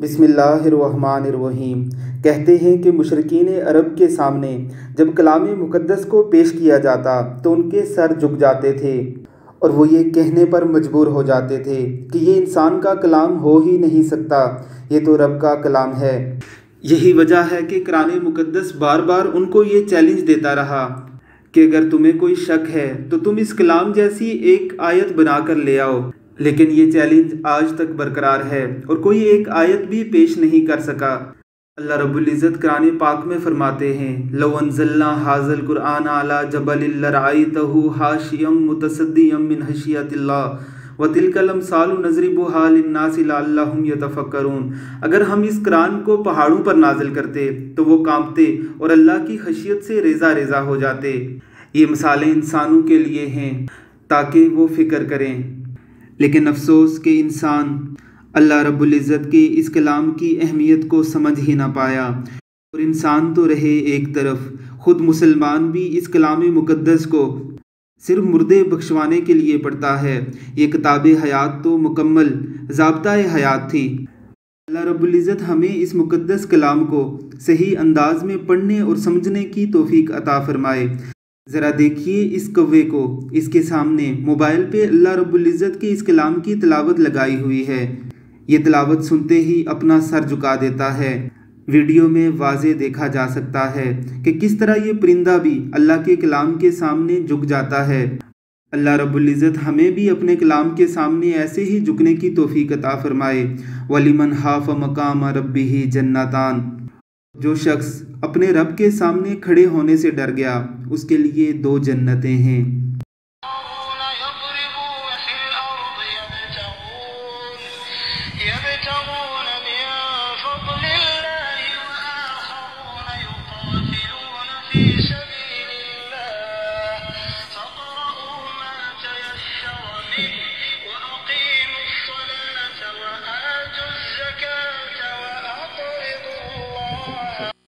بسم اللہ الرحمن الرحیم۔ کہتے ہیں کہ مشرکین عرب کے سامنے جب کلام مقدس کو پیش کیا جاتا تو ان کے سر جھک جاتے تھے اور وہ یہ کہنے پر مجبور ہو جاتے تھے کہ یہ انسان کا کلام ہو ہی نہیں سکتا، یہ تو رب کا کلام ہے۔ یہی وجہ ہے کہ قرآن مقدس بار بار ان کو یہ چیلنج دیتا رہا کہ اگر تمہیں کوئی شک ہے تو تم اس کلام جیسی ایک آیت بنا کر لے آؤ، لیکن یہ چیلنج آج تک برقرار ہے اور کوئی ایک آیت بھی پیش نہیں کر سکا۔ اللہ رب العزت قرآن پاک میں فرماتے ہیں لو انزلنا ھذا القرآن علی جبل لرأیتہ خاشعا متصدعا من خشیۃ اللہ وتلک الامثال نضربها للناس لعلهم یتفکرون۔ اگر ہم اس قرآن کو پہاڑوں پر نازل کرتے تو وہ کانپتے اور اللہ کی خشیت سے ریزہ ریزہ ہو جاتے۔ یہ مثالیں انسانوں کے لیے ہیں تاکہ وہ فکر کریں، لیکن افسوس کہ انسان اللہ رب العزت کے اس کلام کی اہمیت کو سمجھ ہی نہ پایا، اور انسان تو رہے ایک طرف، خود مسلمان بھی اس کلام مقدس کو صرف مردے بخشوانے کے لیے پڑھتا ہے۔ یہ کتاب حیات تو مکمل ضابطۂ حیات تھی۔ اللہ رب العزت ہمیں اس مقدس کلام کو صحیح انداز میں پڑھنے اور سمجھنے کی توفیق عطا فرمائے۔ ذرا دیکھیے اس کوے کو، اس کے سامنے موبائل پہ اللہ رب العزت کے اس کلام کی تلاوت لگائی ہوئی ہے۔ یہ تلاوت سنتے ہی اپنا سر جھکا دیتا ہے۔ ویڈیو میں واضح دیکھا جا سکتا ہے کہ کس طرح یہ پرندہ بھی اللہ کے کلام کے سامنے جھک جاتا ہے۔ اللہ رب العزت ہمیں بھی اپنے کلام کے سامنے ایسے ہی جھکنے کی توفیق عطا فرمائے۔ وَلِمَنْ خَافَ مَقَامَ رَبِّهِ جَنَّتَانِ۔ جو شخص اپنے رب کے سامنے کھڑے ہونے سے ڈر گیا، اس کے لیے 2 جنتیں ہیں۔